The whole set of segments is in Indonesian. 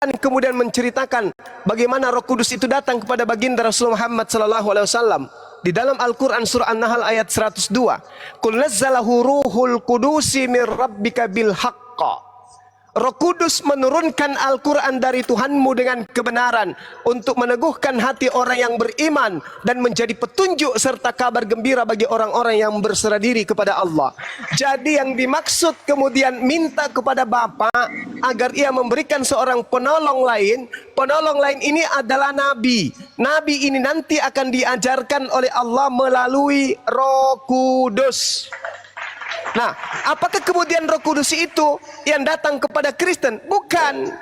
Al-Quran kemudian menceritakan bagaimana Roh Kudus itu datang kepada baginda Rasulullah Muhammad sallallahu alaihi wasallam. Di dalam Al-Quran surah An-Nahl ayat 102, Qul nazzalahu ruhul qudusi mir rabbika bil haqqa. Roh Kudus menurunkan Al-Quran dari Tuhanmu dengan kebenaran untuk meneguhkan hati orang yang beriman dan menjadi petunjuk serta kabar gembira bagi orang-orang yang berserah diri kepada Allah. Jadi yang dimaksud kemudian minta kepada Bapa agar ia memberikan seorang penolong lain. Penolong lain ini adalah Nabi. Nabi ini nanti akan diajarkan oleh Allah melalui Roh Kudus. Nah, apakah kemudian Roh Kudus itu yang datang kepada Kristen? Bukan.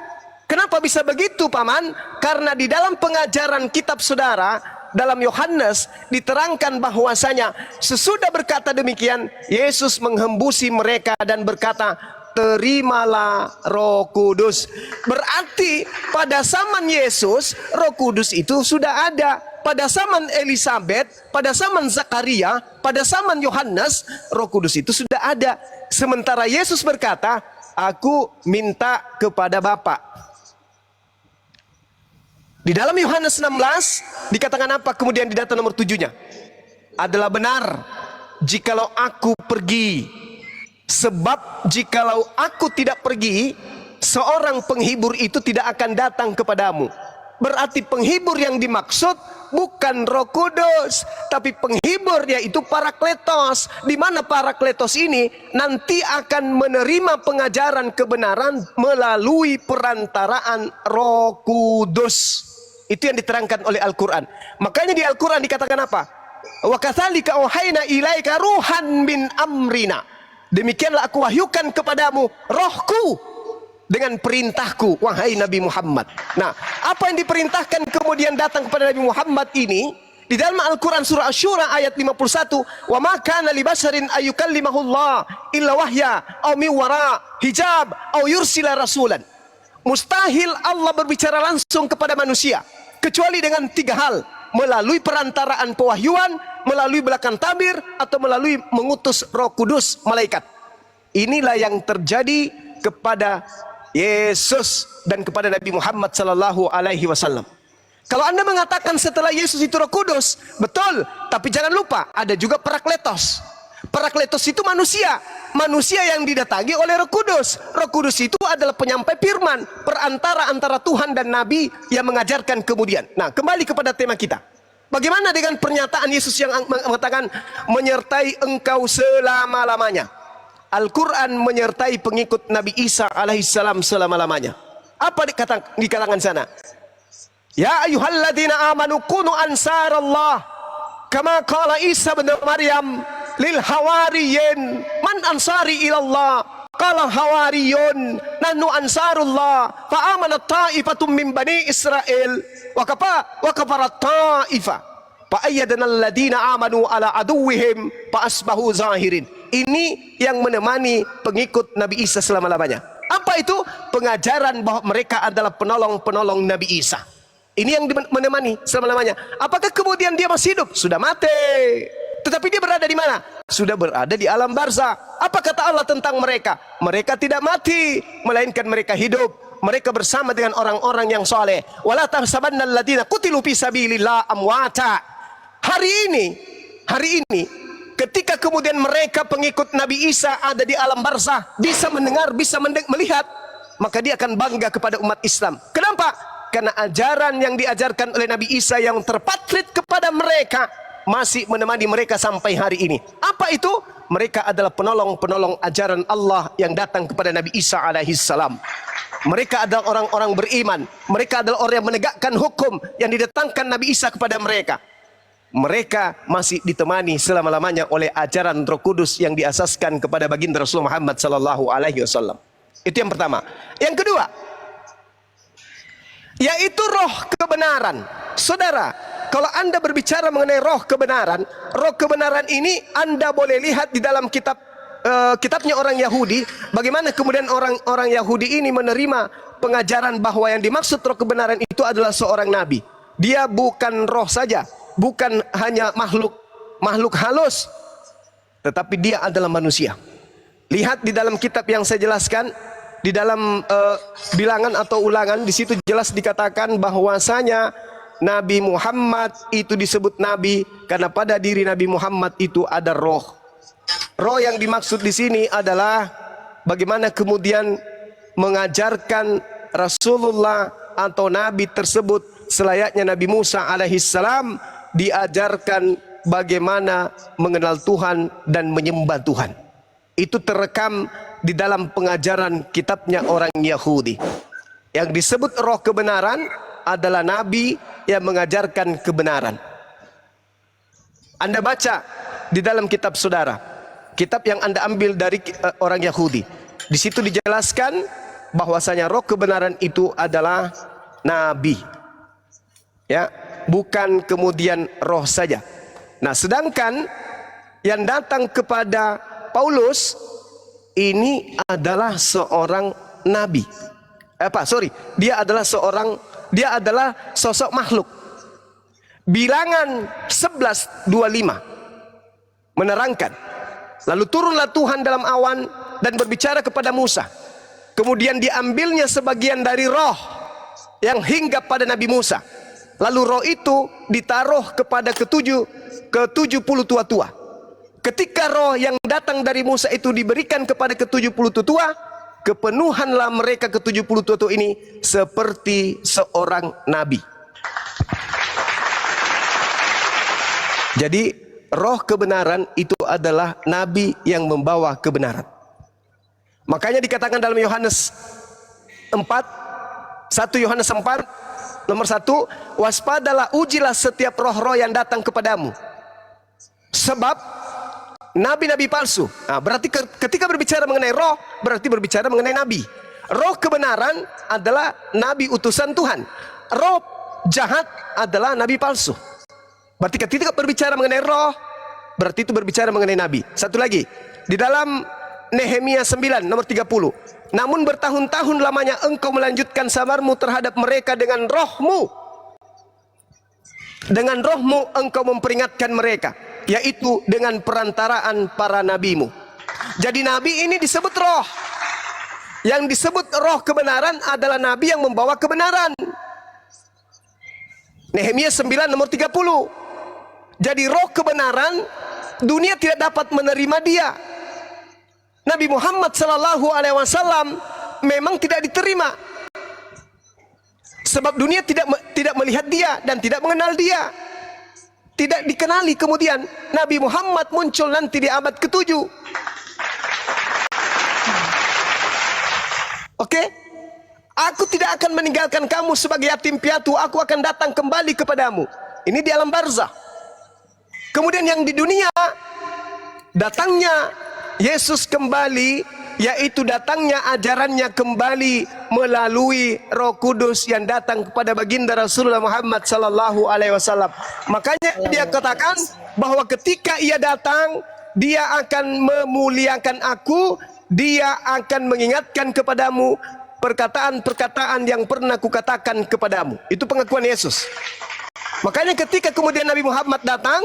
Kenapa bisa begitu, Paman? Karena di dalam pengajaran kitab saudara, dalam Yohanes diterangkan bahwasanya sesudah berkata demikian, Yesus menghembusi mereka dan berkata, terimalah Roh Kudus. Berarti pada zaman Yesus, Roh Kudus itu sudah ada. Pada zaman Elizabeth, pada zaman Zakaria, pada zaman Yohanes, Roh Kudus itu sudah ada. Sementara Yesus berkata, aku minta kepada Bapa. Di dalam Yohanes 16 dikatakan apa kemudian di data nomor 7-nya? Adalah benar jikalau aku pergi, sebab jikalau aku tidak pergi, seorang penghibur itu tidak akan datang kepadamu. Berarti penghibur yang dimaksud bukan Roh Kudus, tapi penghibur yaitu Parakletos. Di mana Parakletos ini nanti akan menerima pengajaran kebenaran melalui perantaraan Roh Kudus. Itu yang diterangkan oleh Al-Quran. Makanya di Al-Quran dikatakan apa? Wa katsalika auhayna ilaika ruhan min amrina. Demikianlah aku wahyukan kepadamu rohku dengan perintahku, wahai Nabi Muhammad. Nah, apa yang diperintahkan kemudian datang kepada Nabi Muhammad ini di dalam Al-Quran surah Asy-Syura ayat 51, wa ma kana li basharin ayyukallimahullah illa wahya aw min wara hijab aw yursila rasulan. Mustahil Allah berbicara langsung kepada manusia kecuali dengan 3 hal, melalui perantaraan pewahyuan, melalui belakang tabir, atau melalui mengutus Roh Kudus malaikat. Inilah yang terjadi kepada Yesus dan kepada Nabi Muhammad sallallahu alaihi wasallam. Kalau Anda mengatakan setelah Yesus itu Roh Kudus, betul, tapi jangan lupa ada juga Parakletos. Parakletos itu manusia, manusia yang didatangi oleh Roh Kudus. Roh Kudus itu adalah penyampai firman, perantara antara Tuhan dan Nabi yang mengajarkan kemudian. Nah, kembali kepada tema kita. Bagaimana dengan pernyataan Yesus yang mengatakan menyertai engkau selama-lamanya? Al-Quran menyertai pengikut Nabi Isa alaihissalam selama-lamanya. Apa dikatakan sana? Ya ayyuhalladzina amanu kunu ansarallah kama qala Isa bin Maryam lil hawariyin man ansari ilallah qala hawariyun nahnu ansarullah fa amanat ta'ifatum min bani Israel wa kafarat ta'ifa fa ayyadna alladina amanu ala aduwwihim fa asbahu zahirin. Ini yang menemani pengikut Nabi Isa selama-lamanya. Apa itu? Pengajaran bahwa mereka adalah penolong-penolong Nabi Isa. Ini yang menemani selama-lamanya. Apakah kemudian dia masih hidup? Sudah mati. Tetapi dia berada di mana? Sudah berada di alam barzakh. Apa kata Allah tentang mereka? Mereka tidak mati, melainkan mereka hidup. Mereka bersama dengan orang-orang yang soleh. Wala tahsabannal ladzina qutilu fi sabilillah amwata. Hari ini ketika kemudian mereka pengikut Nabi Isa ada di alam barzakh, bisa mendengar, bisa melihat, maka dia akan bangga kepada umat Islam. Kenapa? Karena ajaran yang diajarkan oleh Nabi Isa yang terpatrit kepada mereka masih menemani mereka sampai hari ini. Apa itu? Mereka adalah penolong-penolong ajaran Allah yang datang kepada Nabi Isa alaihissalam. Mereka adalah orang-orang beriman. Mereka adalah orang yang menegakkan hukum yang didatangkan Nabi Isa kepada mereka. Mereka masih ditemani selama-lamanya oleh ajaran Roh Kudus yang diasaskan kepada baginda Rasulullah Muhammad sallallahu alaihi wasallam. Itu yang pertama. Yang kedua, yaitu roh kebenaran. Saudara, kalau Anda berbicara mengenai roh kebenaran ini Anda boleh lihat di dalam kitabnya orang Yahudi, bagaimana kemudian orang Yahudi ini menerima pengajaran bahwa yang dimaksud roh kebenaran itu adalah seorang nabi. Dia bukan roh saja, bukan hanya makhluk halus, tetapi dia adalah manusia. Lihat di dalam kitab yang saya jelaskan, di dalam bilangan atau ulangan, di situ jelas dikatakan bahwasanya Nabi Muhammad itu disebut nabi karena pada diri Nabi Muhammad itu ada roh. Roh yang dimaksud di sini adalah bagaimana kemudian mengajarkan Rasulullah atau nabi tersebut selayaknya Nabi Musa alaihissalam diajarkan bagaimana mengenal Tuhan dan menyembah Tuhan. Itu terekam di dalam pengajaran kitabnya orang Yahudi. Yang disebut roh kebenaran adalah nabi yang mengajarkan kebenaran. Anda baca di dalam kitab saudara, kitab yang Anda ambil dari orang Yahudi. Di situ dijelaskan bahwasanya roh kebenaran itu adalah nabi. Ya, bukan kemudian roh saja. Nah, sedangkan yang datang kepada Paulus ini adalah seorang nabi. Dia adalah sosok makhluk. Bilangan 11:25 menerangkan, lalu turunlah Tuhan dalam awan dan berbicara kepada Musa. Kemudian diambilnya sebagian dari roh yang hinggap pada Nabi Musa. Lalu roh itu ditaruh kepada ke-70 tua-tua. Ketika roh yang datang dari Musa itu diberikan kepada ke-70 tua-tua, kepenuhanlah mereka ke-70 tua-tua ini seperti seorang nabi. Jadi roh kebenaran itu adalah nabi yang membawa kebenaran. Makanya dikatakan dalam Yohanes 4, 1 Yohanes 4 nomor 1, waspadalah, ujilah setiap roh-roh yang datang kepadamu. Sebab nabi-nabi palsu. Nah, berarti ketika berbicara mengenai roh, berarti berbicara mengenai nabi. Roh kebenaran adalah nabi utusan Tuhan. Roh jahat adalah nabi palsu. Berarti ketika berbicara mengenai roh, berarti itu berbicara mengenai nabi. Satu lagi, di dalam Nehemia 9 nomor 30. Namun bertahun-tahun lamanya engkau melanjutkan sabarmu terhadap mereka dengan rohmu. Dengan rohmu engkau memperingatkan mereka, yaitu dengan perantaraan para nabimu. Jadi nabi ini disebut roh. Yang disebut roh kebenaran adalah nabi yang membawa kebenaran. Nehemia 9 nomor 30. Jadi roh kebenaran, dunia tidak dapat menerima dia. Nabi Muhammad sallallahu alaihi wasallam memang tidak diterima. Sebab dunia tidak melihat dia dan tidak mengenal dia. Tidak dikenali. Kemudian Nabi Muhammad muncul nanti di abad ke-7. Oke? Aku tidak akan meninggalkan kamu sebagai yatim piatu. Aku akan datang kembali kepadamu. Ini di alam barzah. Kemudian yang di dunia, datangnya Yesus kembali, yaitu datangnya ajarannya kembali melalui Roh Kudus yang datang kepada baginda Rasulullah Muhammad sallallahu alaihi wasallam. Makanya dia katakan bahwa ketika ia datang, dia akan memuliakan aku, dia akan mengingatkan kepadamu perkataan-perkataan yang pernah kukatakan kepadamu. Itu pengakuan Yesus. Makanya ketika kemudian Nabi Muhammad datang,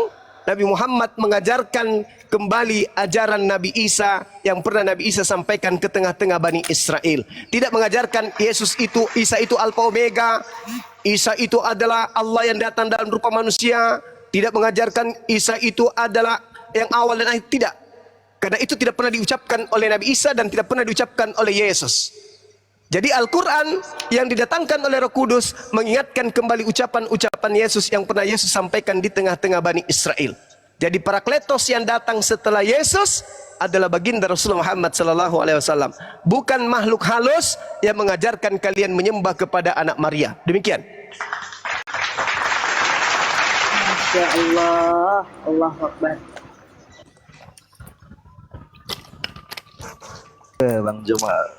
Nabi Muhammad mengajarkan kembali ajaran Nabi Isa yang pernah Nabi Isa sampaikan ke tengah-tengah Bani Israel. Tidak mengajarkan Isa itu Alfa Omega, Isa itu adalah Allah yang datang dalam rupa manusia. Tidak mengajarkan Isa itu adalah yang awal dan akhir. Tidak. Karena itu tidak pernah diucapkan oleh Nabi Isa dan tidak pernah diucapkan oleh Yesus. Jadi Al-Quran yang didatangkan oleh Roh Kudus mengingatkan kembali ucapan-ucapan Yesus yang pernah Yesus sampaikan di tengah-tengah Bani Israel. Jadi Parakletos yang datang setelah Yesus adalah baginda Rasulullah Muhammad sallallahu alaihi wasallam, bukan makhluk halus yang mengajarkan kalian menyembah kepada anak Maria. Demikian. Masya Allah, Allahu Akbar. Bang Jumal.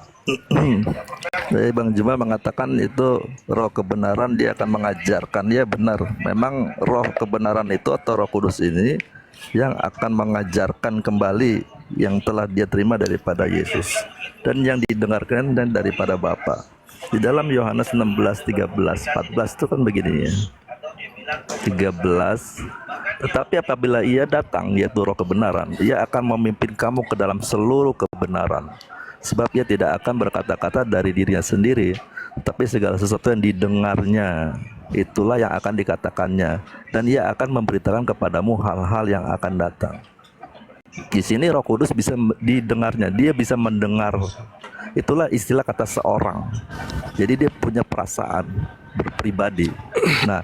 Jadi Bang Jumal mengatakan itu roh kebenaran, dia akan mengajarkan. Ya benar, memang roh kebenaran itu atau Roh Kudus ini yang akan mengajarkan kembali yang telah dia terima daripada Yesus dan yang didengarkan dan daripada Bapa. Di dalam Yohanes 16, 13, 14 itu kan begini ya. 13, tetapi apabila ia datang, yaitu roh kebenaran, ia akan memimpin kamu ke dalam seluruh kebenaran. sebab ia tidak akan berkata-kata dari dirinya sendiri, tapi segala sesuatu yang didengarnya itulah yang akan dikatakannya, dan ia akan memberitakan kepadamu hal-hal yang akan datang. Di sini Roh Kudus bisa didengarnya, dia bisa mendengar. Itulah istilah kata seorang. Jadi dia punya perasaan berpribadi. Nah,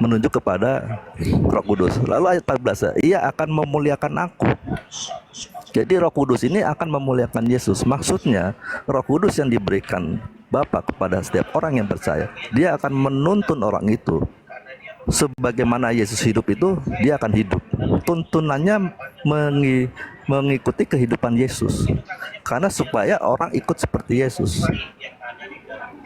menunjuk kepada Roh Kudus. Lalu ayat 14, ia akan memuliakan aku. Jadi Roh Kudus ini akan memuliakan Yesus. Maksudnya Roh Kudus yang diberikan Bapa kepada setiap orang yang percaya, dia akan menuntun orang itu sebagaimana Yesus hidup itu, dia akan hidup. Tuntunannya mengikuti kehidupan Yesus, karena supaya orang ikut seperti Yesus,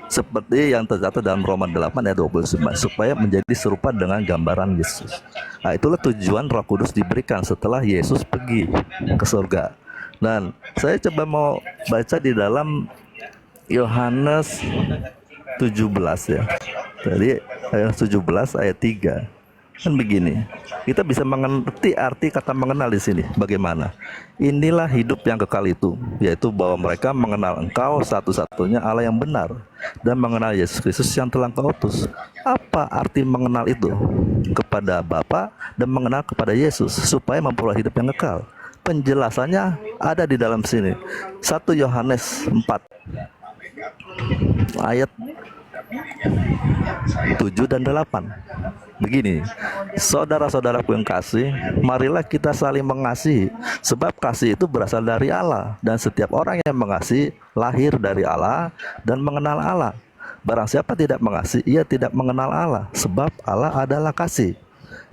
seperti yang tercatat dalam Roma 8 ayat 29, supaya menjadi serupa dengan gambaran Yesus. Nah, itulah tujuan Roh Kudus diberikan setelah Yesus pergi ke surga. Dan saya coba mau baca di dalam Yohanes 17 ya. Jadi ayat 17 ayat 3. Kan begini. Kita bisa mengerti arti kata mengenal di sini. Bagaimana? Inilah hidup yang kekal itu, yaitu bahwa mereka mengenal Engkau satu-satunya Allah yang benar, dan mengenal Yesus Kristus yang telah Engkau utus. Apa arti mengenal itu? Kepada Bapa dan mengenal kepada Yesus, supaya memperoleh hidup yang kekal. Penjelasannya ada di dalam sini. 1 Yohanes 4 ayat 7 dan 8. Begini, saudara-saudaraku yang kasih, marilah kita saling mengasihi, sebab kasih itu berasal dari Allah, dan setiap orang yang mengasihi lahir dari Allah dan mengenal Allah. Barang siapa tidak mengasihi, ia tidak mengenal Allah, sebab Allah adalah kasih.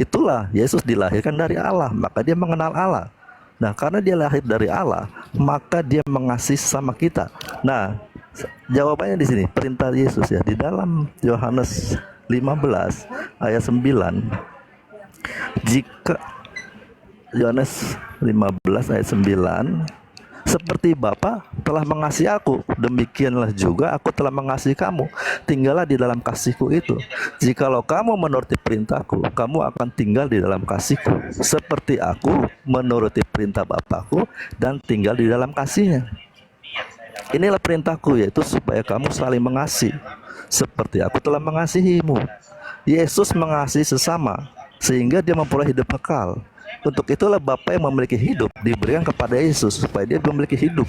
Itulah Yesus dilahirkan dari Allah, maka dia mengenal Allah. Nah, karena dia lahir dari Allah, maka dia mengasihi sama kita. Nah, jawabannya di sini, perintah Yesus ya, di dalam Yohanes 15 ayat 9. Jika Yohanes 15 ayat 9, seperti Bapa telah mengasihi aku, demikianlah juga aku telah mengasihi kamu. Tinggallah di dalam kasihku itu. Jikalau kamu menuruti perintahku, kamu akan tinggal di dalam kasihku, seperti aku menuruti perintah Bapakku dan tinggal di dalam kasihnya. Inilah perintahku, yaitu supaya kamu saling mengasihi, seperti aku telah mengasihimu. Yesus mengasihi sesama, sehingga dia memperoleh hidup kekal. Untuk itulah Bapa yang memiliki hidup diberikan kepada Yesus, supaya dia memiliki hidup.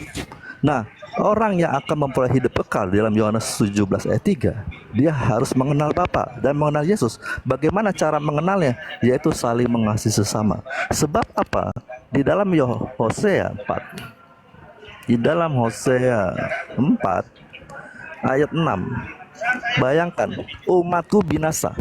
Nah, orang yang akan memperoleh hidup kekal dalam Yohanes 17 ayat 3, dia harus mengenal Bapa dan mengenal Yesus. Bagaimana cara mengenalnya? Yaitu saling mengasihi sesama. Sebab apa? Di dalam Hosea 4, di dalam Hosea 4 ayat 6, bayangkan, umatku binasa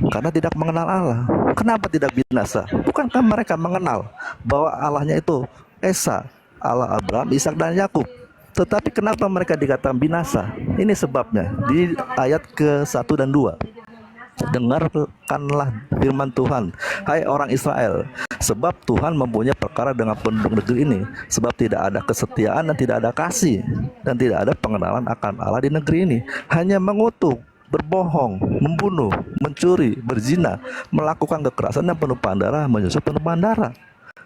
karena tidak mengenal Allah. Kenapa tidak binasa? Bukankah mereka mengenal bahwa Allahnya itu Esa, Allah Abraham, Ishak dan Yakub? Tetapi kenapa mereka dikatakan binasa? Ini sebabnya di ayat ke-1 dan 2. Dengarkanlah firman Tuhan, hai orang Israel, sebab Tuhan mempunyai perkara dengan penduduk negeri ini, sebab tidak ada kesetiaan dan tidak ada kasih, dan tidak ada pengenalan akan Allah di negeri ini. Hanya mengutuk, berbohong, membunuh, mencuri, berzina, melakukan kekerasan dan penumpahan darah, menyusup penumpahan darah.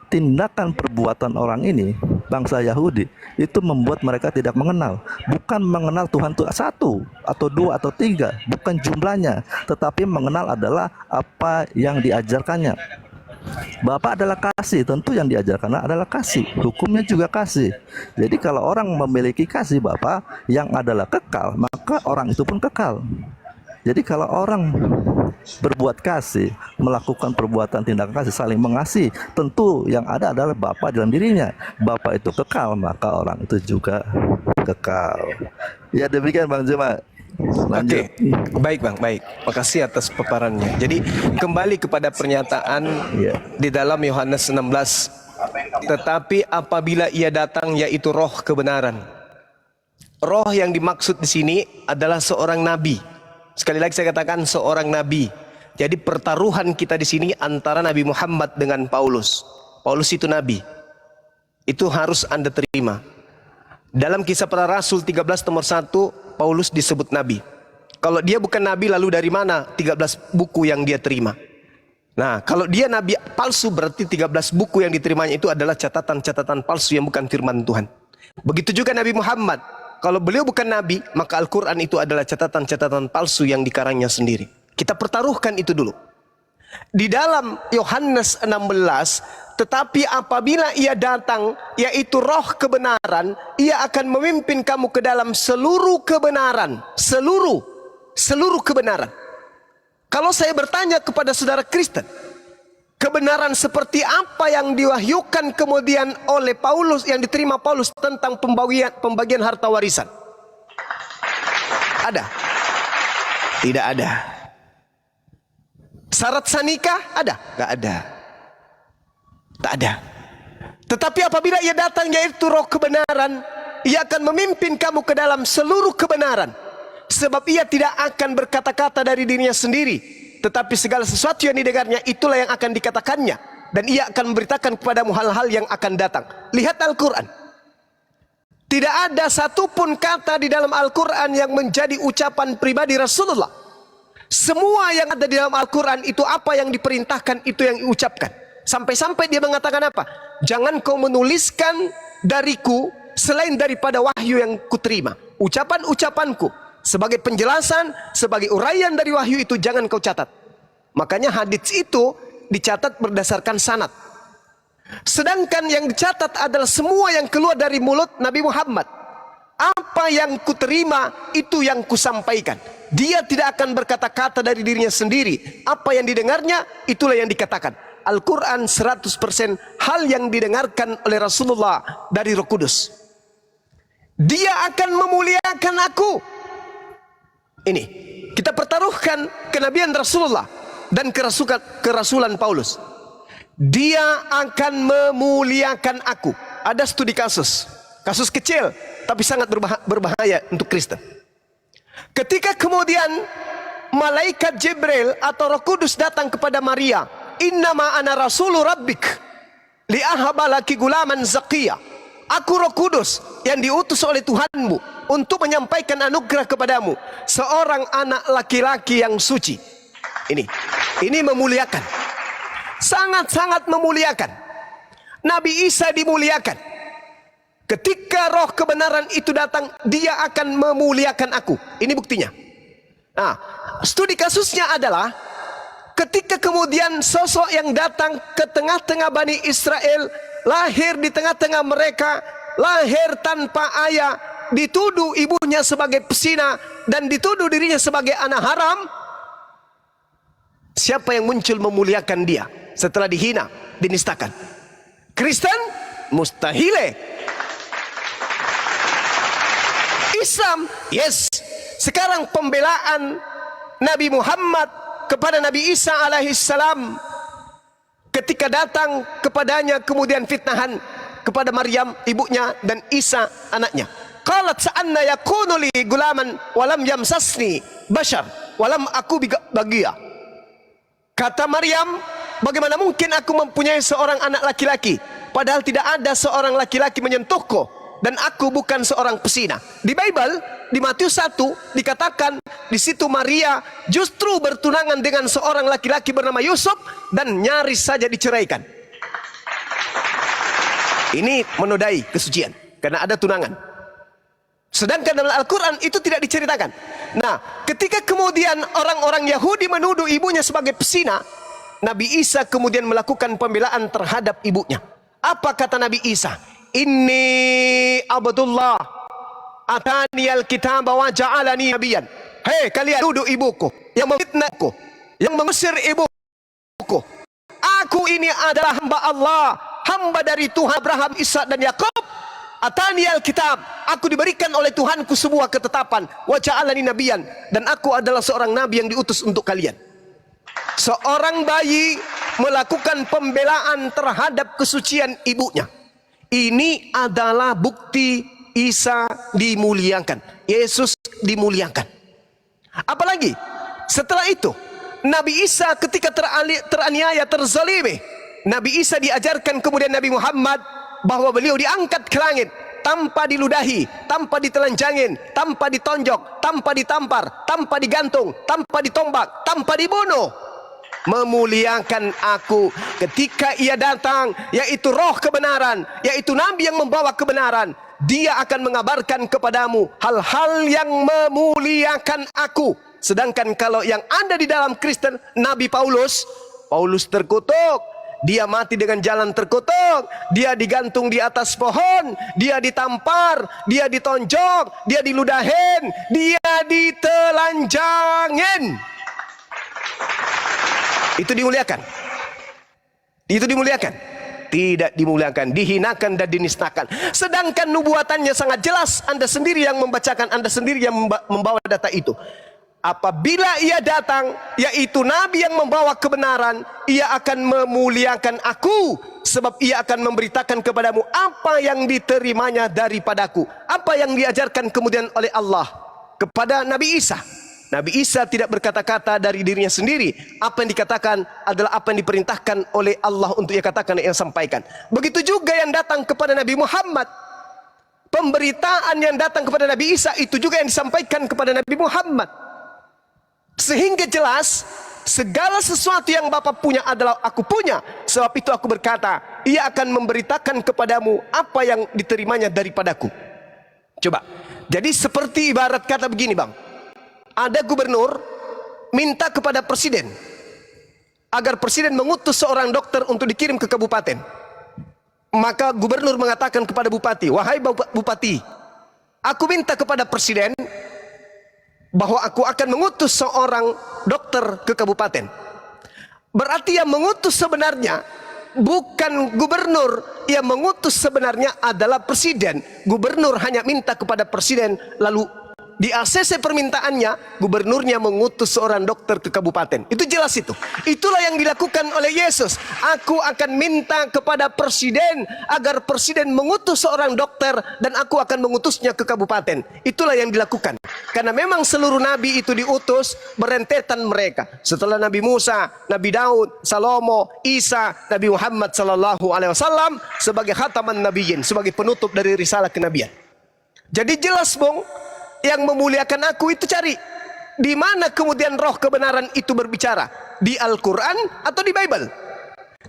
Tindakan perbuatan orang ini, bangsa Yahudi, itu membuat mereka tidak mengenal. Bukan mengenal Tuhan itu satu atau dua atau tiga, bukan jumlahnya, tetapi mengenal adalah apa yang diajarkannya. Bapa adalah kasih, tentu yang diajarkan adalah kasih, hukumnya juga kasih. Jadi kalau orang memiliki kasih Bapa yang adalah kekal, maka orang itu pun kekal. Jadi kalau orang berbuat kasih, melakukan perbuatan tindakan kasih, saling mengasihi, tentu yang ada adalah Bapa dalam dirinya. Bapa itu kekal, maka orang itu juga kekal. Ya, demikian Bang Juma. Lanjut. Oke, baik Bang, baik. Makasih atas paparannya. Jadi kembali kepada pernyataan di dalam Yohanes 16. Tetapi apabila ia datang, yaitu Roh kebenaran. Roh yang dimaksud di sini adalah seorang nabi. Sekali lagi saya katakan seorang nabi. Jadi pertaruhan kita di sini antara Nabi Muhammad dengan Paulus. Paulus itu nabi. Itu harus Anda terima. Dalam Kisah Para Rasul 13 nomor 1, Paulus disebut nabi. Kalau dia bukan nabi, lalu dari mana 13 buku yang dia terima? Nah, kalau dia nabi palsu, berarti 13 buku yang diterimanya itu adalah catatan-catatan palsu yang bukan firman Tuhan. Begitu juga Nabi Muhammad. Kalau beliau bukan Nabi, maka Al-Quran itu adalah catatan-catatan palsu yang dikarangnya sendiri. Kita pertaruhkan itu dulu. Di dalam Yohanes 16, tetapi apabila ia datang, yaitu roh kebenaran, ia akan memimpin kamu ke dalam seluruh kebenaran. Seluruh kebenaran. Kalau saya bertanya kepada saudara Kristen, kebenaran seperti apa yang diwahyukan kemudian oleh Paulus, yang diterima Paulus tentang pembagian harta warisan? Ada? Tidak ada. Syarat sanikah ada? Tidak ada. Tak ada. Tetapi apabila ia datang, yaitu roh kebenaran, ia akan memimpin kamu ke dalam seluruh kebenaran. Sebab ia tidak akan berkata-kata dari dirinya sendiri, tetapi segala sesuatu yang didengarnya itulah yang akan dikatakannya, dan ia akan memberitakan kepadamu hal-hal yang akan datang. Lihat Al-Quran. Tidak ada satupun kata di dalam Al-Quran yang menjadi ucapan pribadi Rasulullah. Semua yang ada di dalam Al-Quran itu apa yang diperintahkan, itu yang diucapkan. Sampai-sampai dia mengatakan apa? Jangan kau menuliskan dariku selain daripada wahyu yang kuterima. Ucapan-ucapanku sebagai penjelasan, sebagai uraian dari wahyu itu jangan kau catat. Makanya hadits itu dicatat berdasarkan sanad. Sedangkan yang dicatat adalah semua yang keluar dari mulut Nabi Muhammad. Apa yang kuterima itu yang kusampaikan. Dia tidak akan berkata-kata dari dirinya sendiri. Apa yang didengarnya itulah yang dikatakan. Al-Quran 100% hal yang didengarkan oleh Rasulullah dari Roh Kudus. Dia akan memuliakan aku. Ini kita pertaruhkan kenabian Rasulullah dan kerasulan Paulus. Dia akan memuliakan aku. Ada studi kasus kecil tapi sangat berbahaya untuk Kristen. Ketika kemudian malaikat Jibril atau Roh Kudus datang kepada Maria, innama ana rasulu rabbik li ahaba laki gulaman zakiya. Aku Roh Kudus yang diutus oleh Tuhanmu untuk menyampaikan anugerah kepadamu, seorang anak laki-laki yang suci. Ini memuliakan. Sangat-sangat memuliakan. Nabi Isa dimuliakan. Ketika roh kebenaran itu datang, dia akan memuliakan aku. Ini buktinya. Nah, studi kasusnya adalah ketika kemudian sosok yang datang ke tengah-tengah Bani Israel, lahir di tengah-tengah mereka, lahir tanpa ayah, dituduh ibunya sebagai pesina dan dituduh dirinya sebagai anak haram. Siapa yang muncul memuliakan dia setelah dihina, dinistakan? Kristen? Mustahile. Islam? Yes. Sekarang pembelaan Nabi Muhammad kepada Nabi Isa alaihissalam ketika datang kepadanya kemudian fitnahan kepada Maryam ibunya dan Isa anaknya. Qalat sa'anna yakunu li gulaman walam yamsasni bashar walam aku bagia. Kata Maryam, bagaimana mungkin aku mempunyai seorang anak laki-laki padahal tidak ada seorang laki-laki menyentuhku dan aku bukan seorang pesina. Di Bible, di Matius 1 dikatakan di situ Maria justru bertunangan dengan seorang laki-laki bernama Yusuf dan nyaris saja diceraikan. Ini menodai kesucian karena ada tunangan. Sedangkan dalam Al-Quran itu tidak diceritakan. Nah, ketika kemudian orang-orang Yahudi menuduh ibunya sebagai pesina, Nabi Isa kemudian melakukan pembelaan terhadap ibunya. Apa kata Nabi Isa? Inni Abdullah atani al-kitab wa ja'alani nabiyan. Hei kalian nuduh ibuku, yang memfitnahku, yang mengusir ibuku. Aku ini adalah hamba Allah, hamba dari Tuhan Abraham, Ishak dan Yakub. Atani al-kitab, aku diberikan oleh Tuhanku sebuah ketetapan, wa ja'alani nabiyan, dan aku adalah seorang nabi yang diutus untuk kalian. Seorang bayi melakukan pembelaan terhadap kesucian ibunya. Ini adalah bukti Isa dimuliakan, Yesus dimuliakan. Apalagi setelah itu Nabi Isa ketika teraniaya, terzalimi, Nabi Isa diajarkan kemudian Nabi Muhammad bahwa beliau diangkat ke langit tanpa diludahi, tanpa ditelanjangin, tanpa ditonjok, tanpa ditampar, tanpa digantung, tanpa ditombak, tanpa dibunuh. memuliakan aku. Ketika ia datang, yaitu roh kebenaran, yaitu Nabi yang membawa kebenaran, dia akan mengabarkan kepadamu hal-hal yang memuliakan aku. Sedangkan kalau yang ada di dalam Kristen, Nabi Paulus terkutuk, dia mati dengan jalan terkutuk, dia digantung di atas pohon, dia ditampar, dia ditonjok, dia diludahin, dia ditelanjangin. Itu dimuliakan? Itu dimuliakan? Tidak dimuliakan, dihinakan dan dinistakan. Sedangkan nubuatannya sangat jelas. Anda sendiri yang membacakan, Anda sendiri yang membawa data itu. Apabila ia datang, yaitu Nabi yang membawa kebenaran, ia akan memuliakan aku, sebab ia akan memberitakan kepadamu apa yang diterimanya daripadaku, apa yang diajarkan kemudian oleh Allah kepada Nabi Isa. Nabi Isa tidak berkata-kata dari dirinya sendiri. Apa yang dikatakan adalah apa yang diperintahkan oleh Allah untuk ia katakan dan ia sampaikan. Begitu juga yang datang kepada Nabi Muhammad. Pemberitaan yang datang kepada Nabi Isa itu juga yang disampaikan kepada Nabi Muhammad. Sehingga jelas segala sesuatu yang Bapa punya adalah aku punya. Sebab itu aku berkata, ia akan memberitakan kepadamu apa yang diterimanya daripadaku. Coba. Jadi seperti ibarat kata begini, Bang. Ada gubernur minta kepada presiden agar presiden mengutus seorang dokter untuk dikirim ke kabupaten. Maka gubernur mengatakan kepada bupati, wahai bupati, aku minta kepada presiden bahwa aku akan mengutus seorang dokter ke kabupaten. Berarti yang mengutus sebenarnya bukan gubernur, yang mengutus sebenarnya adalah presiden. Gubernur hanya minta kepada presiden, lalu di ACC permintaannya, gubernurnya mengutus seorang dokter ke kabupaten. Itu jelas itu. Itulah yang dilakukan oleh Yesus. Aku akan minta kepada presiden agar presiden mengutus seorang dokter dan aku akan mengutusnya ke kabupaten. Itulah yang dilakukan. Karena memang seluruh nabi itu diutus berentetan mereka. Setelah Nabi Musa, Nabi Daud, Salomo, Isa, Nabi Muhammad sallallahu alaihi wasallam sebagai khataman nabiyyin, sebagai penutup dari risalah kenabian. Jadi jelas, Bung, yang memuliakan aku itu cari di mana kemudian roh kebenaran itu berbicara, di Al-Quran atau di Bible.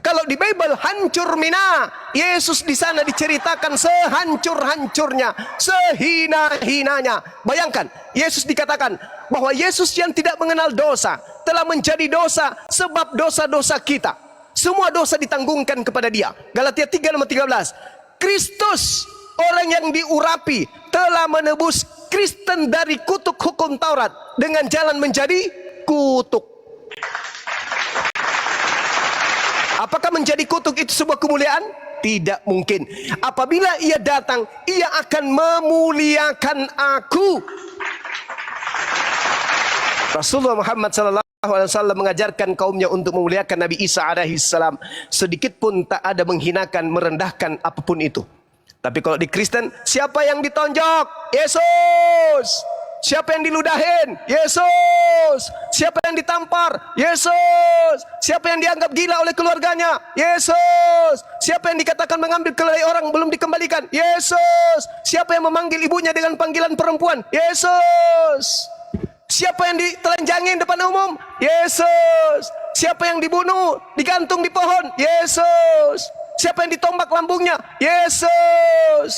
Kalau di Bible hancur mina, Yesus di sana diceritakan sehancur-hancurnya, sehina-hinanya. Bayangkan, Yesus dikatakan bahwa Yesus yang tidak mengenal dosa telah menjadi dosa sebab dosa-dosa kita. Semua dosa ditanggungkan kepada Dia. Galatia 3:13. Kristus, orang yang diurapi, telah menebus Kristen dari kutuk hukum Taurat dengan jalan menjadi kutuk. Apakah menjadi kutuk itu sebuah kemuliaan? Tidak mungkin. Apabila ia datang, ia akan memuliakan aku. Rasulullah Muhammad SAW mengajarkan kaumnya untuk memuliakan Nabi Isa alaihissalam. Sedikit pun tak ada menghinakan, merendahkan apapun itu. Tapi kalau di Kristen, siapa yang ditonjok? Yesus. Siapa yang diludahin? Yesus. Siapa yang ditampar? Yesus. Siapa yang dianggap gila oleh keluarganya? Yesus. Siapa yang dikatakan mengambil kelai orang belum dikembalikan? Yesus. Siapa yang memanggil ibunya dengan panggilan perempuan? Yesus. Siapa yang ditelanjangin depan umum? Yesus. Siapa yang dibunuh, digantung di pohon? Yesus. Siapa yang ditombak lambungnya? Yesus.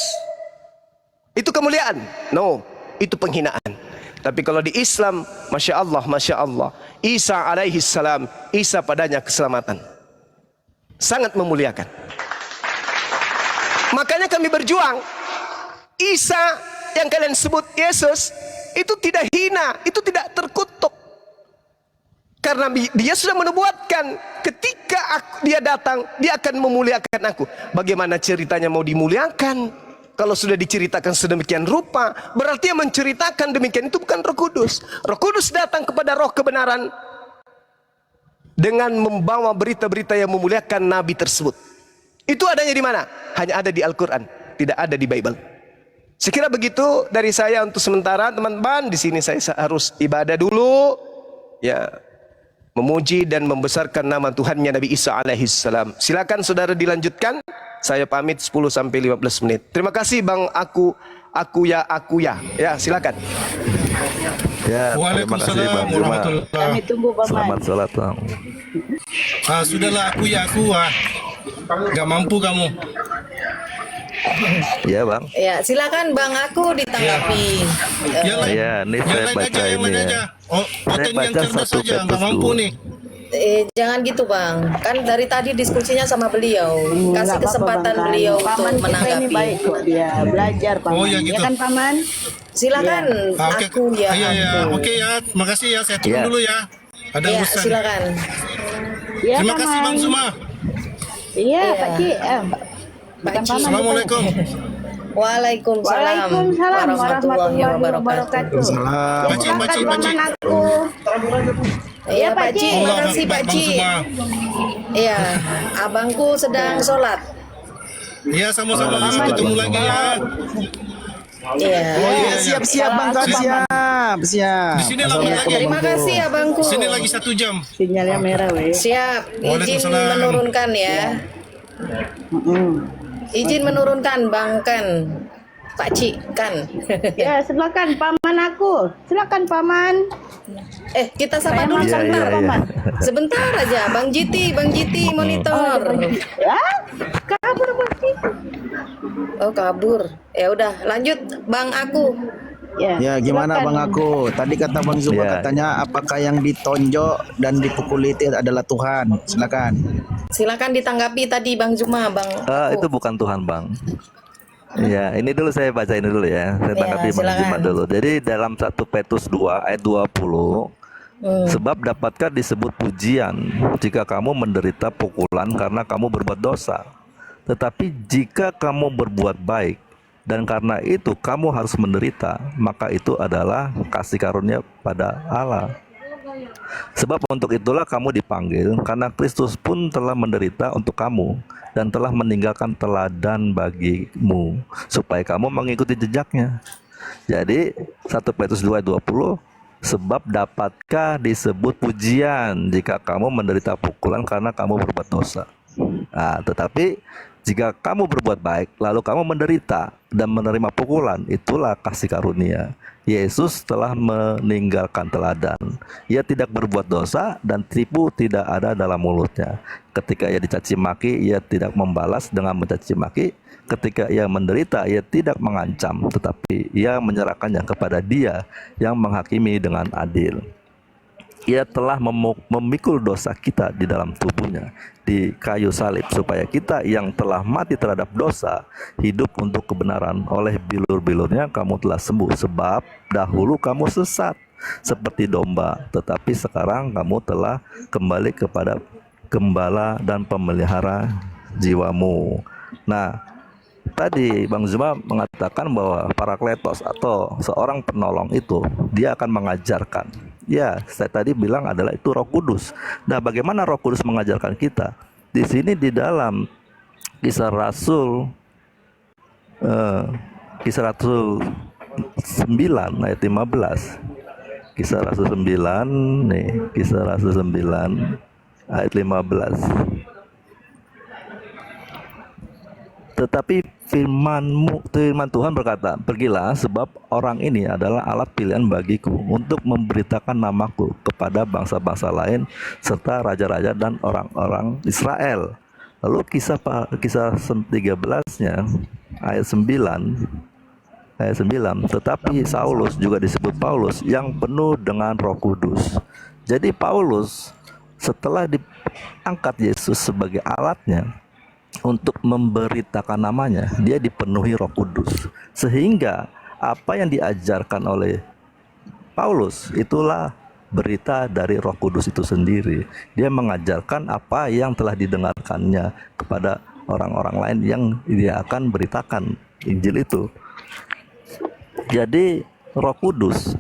Itu kemuliaan? No, itu penghinaan. Tapi kalau di Islam, Masya Allah, Masya Allah, Isa alaihissalam, Isa padanya keselamatan. Sangat memuliakan. Makanya kami berjuang. Isa yang kalian sebut Yesus, itu tidak hina, itu tidak terkutuk. Karena dia sudah menubuatkan ketika dia datang, dia akan memuliakan aku. Bagaimana ceritanya mau dimuliakan? Kalau sudah diceritakan sedemikian rupa, berarti yang menceritakan demikian itu bukan Roh Kudus. Roh Kudus datang kepada roh kebenaran dengan membawa berita-berita yang memuliakan Nabi tersebut. Itu adanya di mana? Hanya ada di Al-Quran, tidak ada di Bible. Sekira begitu dari saya untuk sementara, teman-teman. Di sini saya harus ibadah dulu. Ya. Memuji dan membesarkan nama Tuhannya Nabi Isa alaihissalam. Silakan saudara dilanjutkan. Saya pamit 10-15 menit. Terima kasih Bang Aku ya. Ya, silakan. Ya, terima kasih Waalaikumsalam Bang Juma. warahmatullahi. Kami tunggu Paman. Selamat sholat Bang. Sudahlah aku gak mampu kamu. Iya Bang. Ya, silakan Bang aku ditanggapi. Yang lain, Iya, ini yang saya lain baca aja, yang ini lain ya. aja. Oh, Saya Oten yang baca cerdas 1 saja, nggak Petrus mampu 2. nih. Jangan gitu Bang. Kan dari tadi diskusinya sama beliau. Kasih Nggak apa-apa, kesempatan Bang. beliau Paman untuk kita ini menanggapi. baik kok dia belajar Paman. Oh, ya Ya gitu. kan Paman? Silakan Oke, aku ya. iya, iya. aku. Oke ya, makasih ya. Saya turun Iya. dulu ya. Ada Ya, urusan. silakan. Ya Terima kasih Paman. Bang Zuma. Iya Iya. Pak Cik. Pak Bukan Cik. Paman. Assalamualaikum. Waalaikumsalam Waalaikumsalam warahmatullahi wabarakatuh. Ya Pak Cik, Pak silakan Cik, Pak Cik. Paman aku. Iya Pak Cik, Allah makasih Akbar, Pak Bang Cik. Zuma. Iya, abangku sedang sholat. Iya, sama-sama. Ketemu lagi ya. Iya. Oh, iya, iya. Siap-siap Bang Kak, siap. Di sini lama lagi. Terima kasih abangku. Di sini lagi 1 jam. Sinyalnya merah weh. Siap, izin Waalaikumsalam. menurunkan ya. Izin menurunkan Bang Kan. Pak Cik Kan. Ya silakan Paman aku. Silakan Paman. Kita sama dulu Iya, sebentar. iya, iya. Sebentar aja, Bang Jiti monitor. Ya kabur Bang Cik. Oh kabur. Ya udah, lanjut Bang aku. Ya gimana silakan. Bang aku? Tadi kata Bang Zuma Ya. katanya apakah yang ditonjok dan dipukuli itu adalah Tuhan? Silakan. Silakan ditanggapi tadi Bang Juma, Bang. Itu bukan Tuhan Bang. Ya, ini dulu saya baca ini dulu ya. Saya Ya, tanggapi Bang silakan. Juma dulu. Jadi dalam 1 Petrus 2 ayat 20, sebab dapatkah disebut pujian jika kamu menderita pukulan karena kamu berbuat dosa. Tetapi jika kamu berbuat baik dan karena itu kamu harus menderita, maka itu adalah kasih karunia pada Allah. Sebab untuk itulah kamu dipanggil, karena Kristus pun telah menderita untuk kamu dan telah meninggalkan teladan bagimu, supaya kamu mengikuti jejaknya. Jadi 1 Petrus 2 ayat 20, sebab dapatkah disebut pujian jika kamu menderita pukulan karena kamu berbuat dosa. Tetapi jika kamu berbuat baik, lalu kamu menderita dan menerima pukulan, itulah kasih karunia. Yesus telah meninggalkan teladan. Ia tidak berbuat dosa dan tipu tidak ada dalam mulutnya. Ketika ia dicaci maki, ia tidak membalas dengan mencaci maki. Ketika ia menderita, ia tidak mengancam, tetapi ia menyerahkannya kepada Dia yang menghakimi dengan adil. Ia telah memikul dosa kita di dalam tubuhnya di kayu salib, supaya kita yang telah mati terhadap dosa hidup untuk kebenaran. Oleh bilur-bilurnya kamu telah sembuh. Sebab dahulu kamu sesat seperti domba, tetapi sekarang kamu telah kembali kepada gembala dan pemelihara jiwamu. Nah, tadi Bang Zuma mengatakan bahwa Parakletos atau seorang penolong itu dia akan mengajarkan. Ya, saya tadi bilang adalah itu Roh Kudus. Nah, bagaimana Roh Kudus mengajarkan kita? Di sini di dalam Kisah Rasul 9 ayat 15. Kisah Rasul 9 nih, Kisah Rasul 9 ayat 15. Tetapi firman Tuhan berkata, pergilah, sebab orang ini adalah alat pilihan bagiku untuk memberitakan namaku kepada bangsa-bangsa lain serta raja-raja dan orang-orang Israel. Lalu kisah 13-nya ayat 9, tetapi Saulus juga disebut Paulus yang penuh dengan Roh Kudus. Jadi Paulus setelah diangkat Yesus sebagai alatnya untuk memberitakan namanya, dia dipenuhi Roh Kudus, sehingga apa yang diajarkan oleh Paulus itulah berita dari Roh Kudus itu sendiri. Dia mengajarkan apa yang telah didengarkannya kepada orang-orang lain yang dia akan beritakan Injil itu. Jadi Roh Kudus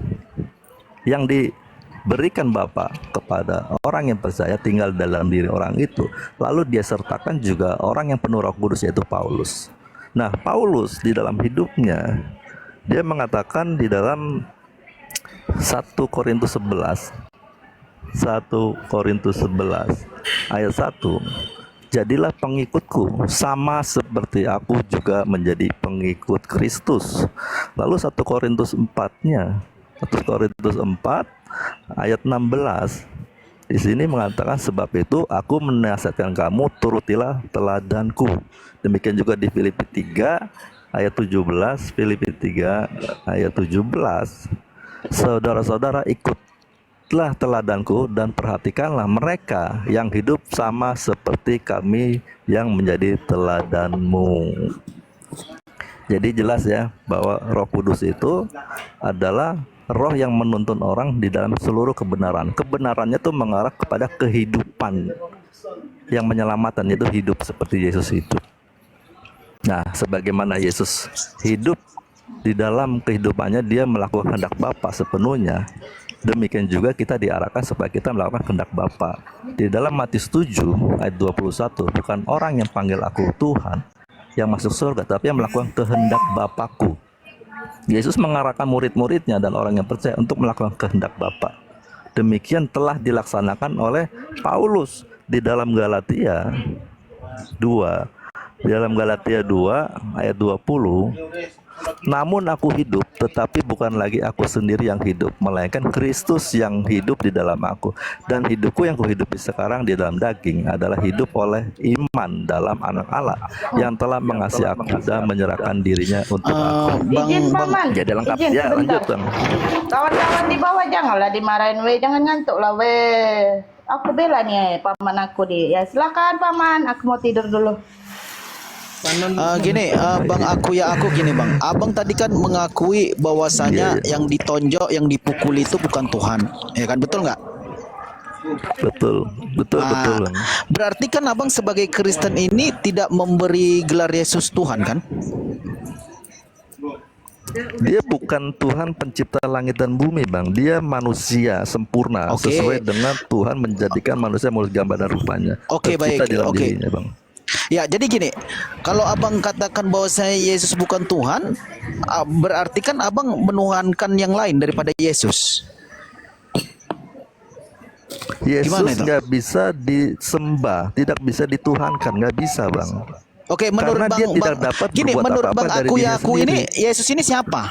yang diberikan Bapa kepada orang yang percaya tinggal dalam diri orang itu, lalu dia sertakan juga orang yang penuh Roh Kudus, yaitu Paulus. Nah, Paulus di dalam hidupnya dia mengatakan di dalam 1 Korintus 11 ayat 1, jadilah pengikutku sama seperti aku juga menjadi pengikut Kristus. Lalu 1 Korintus 4-nya 1 Korintus 4 ayat 16. Di sini mengatakan, sebab itu aku menasihatkan kamu, turutilah teladanku. Demikian juga di Filipi 3 ayat 17, Filipi 3 ayat 17. Saudara-saudara, ikutlah teladanku dan perhatikanlah mereka yang hidup sama seperti kami yang menjadi teladanmu. Jadi jelas ya bahwa Roh Kudus itu adalah roh yang menuntun orang di dalam seluruh kebenaran. Kebenarannya itu mengarah kepada kehidupan yang menyelamatkan, yaitu hidup seperti Yesus hidup. Nah, sebagaimana Yesus hidup di dalam kehidupannya, dia melakukan kehendak Bapa sepenuhnya. Demikian juga kita diarahkan supaya kita melakukan kehendak Bapa. Di dalam Matius 7 ayat 21, bukan orang yang panggil aku Tuhan yang masuk surga, tapi yang melakukan kehendak Bapakku. Yesus mengarahkan murid-muridnya dan orang yang percaya untuk melakukan kehendak Bapa. Demikian telah dilaksanakan oleh Paulus di dalam Galatia 2. Di dalam Galatia 2 ayat 20, namun aku hidup, tetapi bukan lagi aku sendiri yang hidup, melainkan Kristus yang hidup di dalam aku. Dan hidupku yang kuhidupi sekarang di dalam daging adalah hidup oleh iman dalam Anak Allah yang telah mengasihi aku dan menyerahkan dirinya untuk aku. Izin paman. Jadi lengkap Izin ya, sebentar. lanjut Bang. Kawan-kawan di bawah janganlah dimarahin we, jangan ngantuk lah we. Aku bela nih paman aku di. Ya silakan paman, aku mau tidur dulu. Gini, Bang aku gini Bang. Abang tadi kan mengakui bahwasanya yang ditonjok, yang dipukuli itu bukan Tuhan, ya kan, betul nggak? Betul, betul, betul Bang. Berarti kan Abang sebagai Kristen ini tidak memberi gelar Yesus Tuhan kan? Dia bukan Tuhan pencipta langit dan bumi Bang. Dia manusia sempurna, Oke. sesuai dengan Tuhan menjadikan manusia menurut gambar dan rupanya. Oke, Tercipta baik. di dalam Oke. dirinya Bang. Ya, jadi gini, kalau Abang katakan bahwa saya Yesus bukan Tuhan, berarti kan Abang menuhankan yang lain daripada Yesus. Yesus Gimana itu? nggak bisa disembah, tidak bisa dituhankan, nggak bisa Bang. Oke, menurut Karena dia tidak dapat gini, berbuat menurut apa-apa Bang dari aku dirinya ini sendiri. Yesus ini siapa?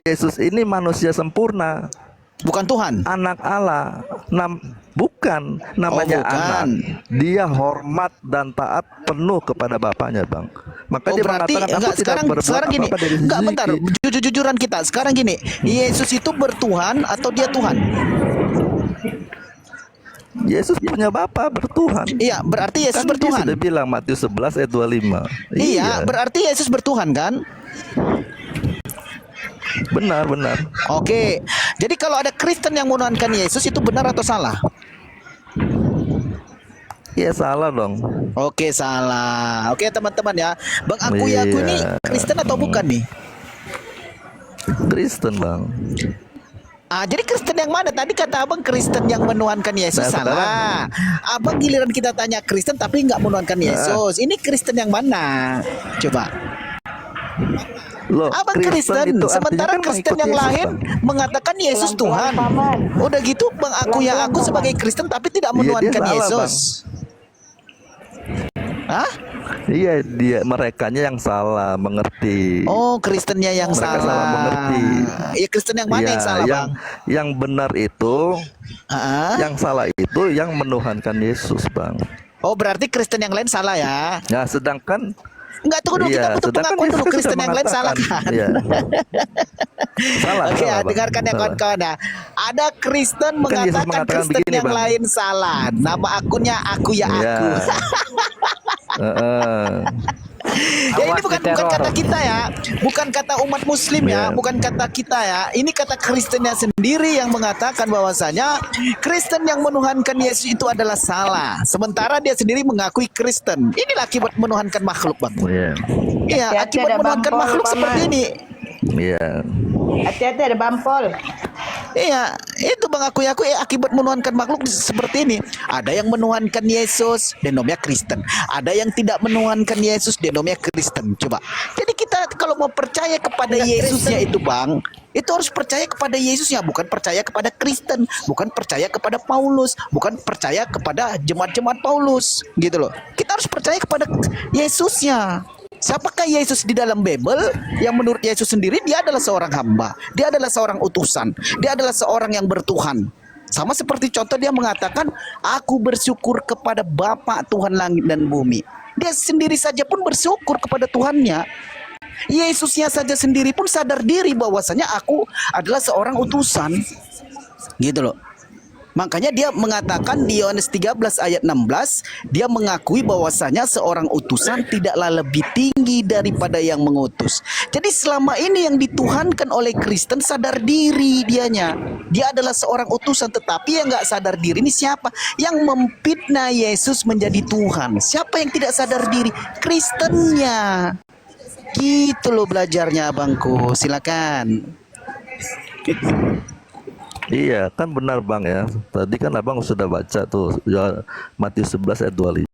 Yesus ini manusia sempurna, Bukan Tuhan. anak Allah. Bukan, namanya bukan. anak. Dia hormat dan taat penuh kepada Bapaknya Bang. Maka dia Berarti mengatakan, aku enggak, tidak berbuat sekarang gini. apa-apa dari Enggak, sendiri. bentar. Jujur-jujuran kita. Sekarang gini, Yesus itu bertuhan atau dia Tuhan? Yesus punya Bapa, bertuhan. Iya, berarti Yesus Kan dia bertuhan. sudah bilang Matius 11 ayat 25. Iya, berarti Yesus bertuhan kan? Benar. Oke. Jadi kalau ada Kristen yang menuhankan Yesus itu benar atau salah? Iya salah dong. Oke, salah. Oke, teman-teman ya. Bang aku ini Kristen atau bukan nih? Kristen Bang. Jadi Kristen yang mana? Tadi kata Abang Kristen yang menuhankan Yesus, Nah, salah. Abang giliran kita tanya Kristen tapi nggak menuhankan Yesus. Ini Kristen yang mana? Coba. Loh, Abang Kristen, itu artinya sementara kan Kristen mengikut yang Yesus, lain Bang. mengatakan Yesus Tuhan. Paman. Udah gitu Bang aku sebagai Kristen tapi tidak Iya, dia menuhankan salah, Yesus. Hah? Iya, merekanya yang salah mengerti. Oh, Kristennya yang Mereka salah mengerti. Iya, Kristen yang mana Iya, yang salah, Bang? yang benar itu, Ah? yang salah itu yang menuhankan Yesus, Bang. Oh, berarti Kristen yang lain salah ya? Nah, sedangkan Enggak, tunggu dulu, kita butuh sedangkan pengakuan dulu. Yesus Kristen sudah yang lain salah mengatakan. kan? Iya. Salah. Oke, salah, Bang. dengarkan ya Salah. kawan-kawan ya. Ada Kristen Kan Yesus mengatakan mengatakan Kristen begini, yang Bang. lain salah. Nama akunnya aku ya Iya. aku. Heeh. Ya ini bukan kata kita ya, bukan kata umat Muslim ya, Iya. bukan kata kita ya. Ini kata Kristennya sendiri yang mengatakan bahwasanya Kristen yang menuhankan Yesus itu adalah salah. Sementara dia sendiri mengakui Kristen. Inilah akibat menuhankan makhluk, Bang. Iya. Iya, Hati-hati akibat ada menuhankan bampol, makhluk Paman. seperti ini. Iya. Hati-hati ada bampol. Iya, itu Bang aku akibat menuhankan makhluk seperti ini. Ada yang menuhankan Yesus, dia namanya Kristen. Ada yang tidak menuhankan Yesus, dia namanya Kristen. Coba. Jadi kita kalau mau percaya kepada Yesusnya itu Bang, itu harus percaya kepada Yesusnya, bukan percaya kepada Kristen, bukan percaya kepada Paulus, bukan percaya kepada jemaat-jemaat Paulus, gitu loh. Kita harus percaya kepada Yesusnya. Siapakah Yesus di dalam Bible? Yang menurut Yesus sendiri dia adalah seorang hamba, dia adalah seorang utusan, dia adalah seorang yang bertuhan. Sama seperti contoh dia mengatakan, aku bersyukur kepada Bapa Tuhan langit dan bumi. Dia sendiri saja pun bersyukur kepada Tuhannya. Yesusnya saja sendiri pun sadar diri bahwasanya aku adalah seorang utusan. Gitu loh. Makanya dia mengatakan di Yohanes 13 ayat 16, dia mengakui bahwasanya seorang utusan tidaklah lebih tinggi daripada yang mengutus. Jadi selama ini yang dituhankan oleh Kristen sadar diri dianya. Dia adalah seorang utusan, tetapi yang nggak sadar diri ini siapa? Yang memfitnah Yesus menjadi Tuhan. Siapa yang tidak sadar diri? Kristennya. Gitu loh belajarnya abangku. Silakan. Iya kan benar bang ya. Tadi kan abang sudah baca tuh ya, Matius 11 ayat 25.